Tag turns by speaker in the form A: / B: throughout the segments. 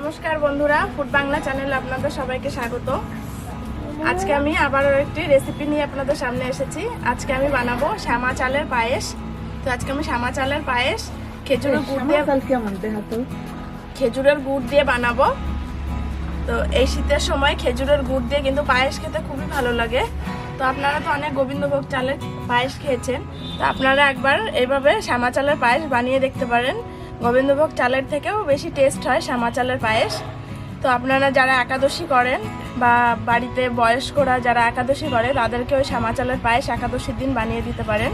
A: নমস্কার বন্ধুরা, ফুড বাংলা চ্যানেলে আপনাদের সবাইকে স্বাগত। আজকে আমি আবার একটি রেসিপি নিয়ে আপনাদের সামনে এসেছি। আজকে আমি বানাবো শ্যামা চালের পায়েস। তো আজকে আমি শ্যামা চালের পায়েস খেজুরের গুড় দিয়ে বানাবো। তো এই শীতের সময় খেজুরের গুড় দিয়ে কিন্তু পায়েস খেতে খুবই ভালো লাগে। তো আপনারা তো অনেক গোবিন্দভোগ চালের পায়েস খেয়েছেন, তো আপনারা একবার এইভাবে শ্যামা চালের পায়েস বানিয়ে দেখতে পারেন। গোবিন্দভোগ চালের থেকেও বেশি টেস্ট হয় শ্যামা চালের পায়েস। তো আপনারা যারা একাদশী করেন বা বাড়িতে বয়স্করা যারা একাদশী করে তাদেরকে ওই শ্যামা চালের পায়েস একাদশীর দিন বানিয়ে দিতে পারেন।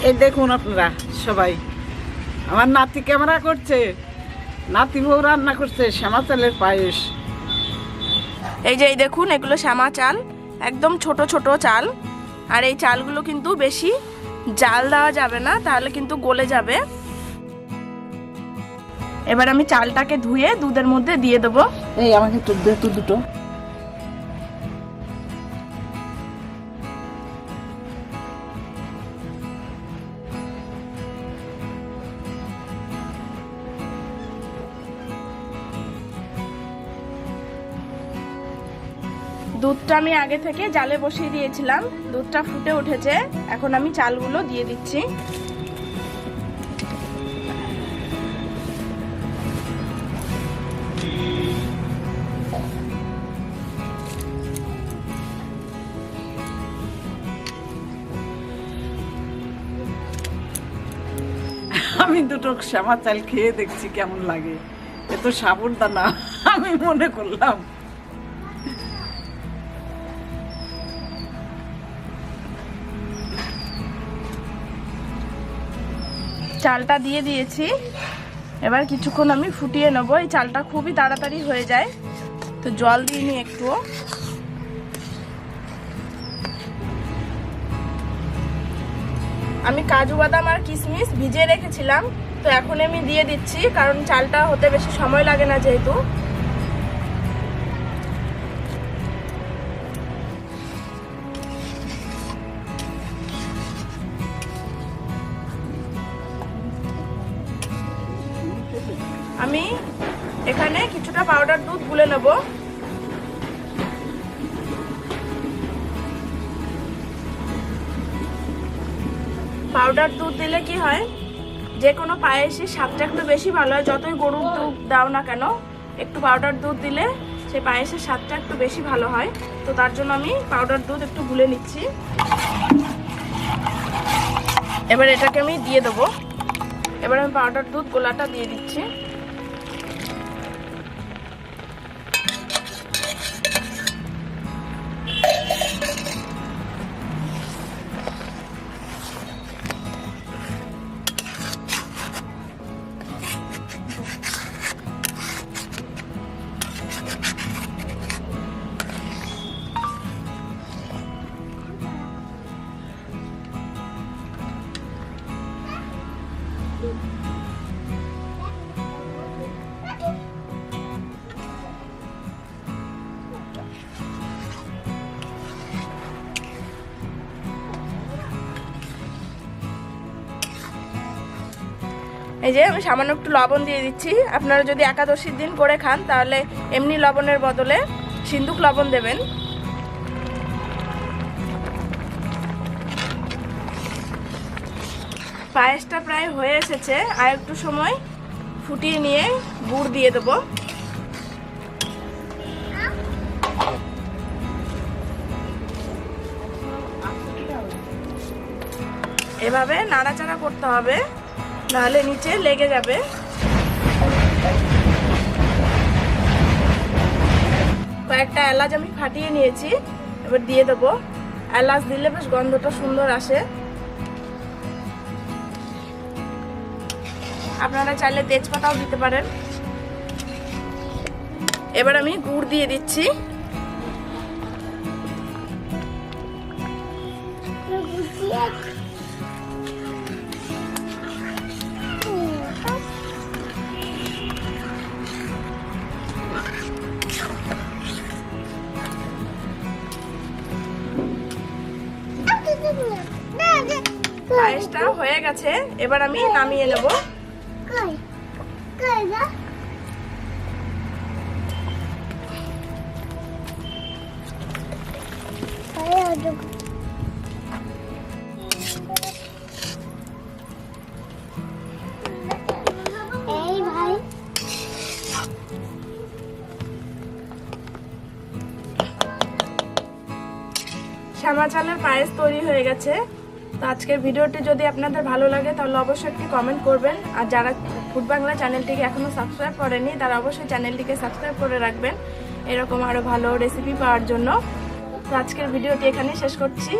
B: এই দেখুন আপনারা সবাই, আমার নাতি ক্যামেরা করছে, নাতি বউ রান্না করছে শ্যামা চালের পায়েস।
A: এই যে এই দেখুন, এগুলো শ্যামা চাল, একদম ছোট ছোট চাল। আর এই চালগুলো কিন্তু বেশি জাল দেওয়া যাবে না, তাহলে কিন্তু গলে যাবে। এবার আমি চালটাকে ধুয়ে দুধের মধ্যে দিয়ে দেবো।
B: এই আমাকে তো দে তো দুটো।
A: দুধটা আমি আগে থেকে জালে বসিয়ে দিয়েছিলাম, দুধটা ফুটে উঠেছে। এখন আমি চালগুলো দিয়ে দিচ্ছি।
B: আমি দুটো শ্যামা চাল খেয়ে দেখছি কেমন লাগে। এত সাবুদানা আমি মনে করলাম।
A: চালটা দিয়ে দিয়েছি, এবার কিছুক্ষণ আমি ফুটিয়ে নেবো। এই চালটা খুবই তাড়াতাড়ি হয়ে যায়, তো জল দিয়ে নিই একটু। আমি কাজু বাদাম আর কিশমিশ ভিজিয়ে রেখেছিলাম, তো এখন আমি দিয়ে দিচ্ছি, কারণ চালটা হতে বেশি সময় লাগে না যেহেতু। আমি এখানে কিছুটা পাউডার দুধ গুলে নেব। পাউডার দুধ দিলে কি হয়, যে কোনো পায়েসের স্বাদটা একটু বেশি ভালো হয়। যতই গরুর দুধ দাও না কেন, একটু পাউডার দুধ দিলে সেই পায়েসের স্বাদটা একটু বেশি ভালো হয়। তো তার জন্য আমি পাউডার দুধ একটু গুলে নিচ্ছি। এবার এটাকে আমি দিয়ে দেবো। এবার আমি পাউডার দুধ গোলাটা দিয়ে দিচ্ছি। এই যে আমি সামান্য একটু লবণ দিয়ে দিচ্ছি। আপনারা যদি একাদশীর দিন করে খান তাহলে এমনি লবণের বদলে সিন্দুক লবণ দেবেন। পায়েসটা প্রায় হয়ে এসেছে, আর একটু সময় ফুটিয়ে নিয়ে গুড় দিয়ে দেবো। এভাবে নাড়াচাড়া করতে হবে, নাহলে নিচে লেগে যাবে। কয়েকটা এলাচ আমি ফাটিয়ে নিয়েছি, এবার দিয়ে দেবো। এলাচ দিলে বেশ গন্ধটা সুন্দর আসে। আপনারা চাইলে তেজপাতাও দিতে পারেন। এবার আমি গুড় দিয়ে দিচ্ছি। পায়েসটা হয়ে গেছে, এবার আমি নামিয়ে নেব। শ্যামা চালের পায়েস তৈরি হয়ে গেছে। তো আজকের ভিডিওটি যদি আপনাদের ভালো লাগে তাহলে অবশ্যই একটি কমেন্ট করবেন, আর যারা ফুড বাংলা চ্যানেলটিকে এখনো সাবস্ক্রাইব করেনি তারা অবশ্যই চ্যানেলটিকে সাবস্ক্রাইব করে রাখবেন এরকম আরো ভালো রেসিপি পাওয়ার জন্য। তো আজকের ভিডিওটি এখানে শেষ করছি।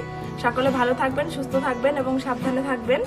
A: সকলে ভালো থাকবেন, সুস্থ থাকবেন এবং সাবধানে থাকবেন।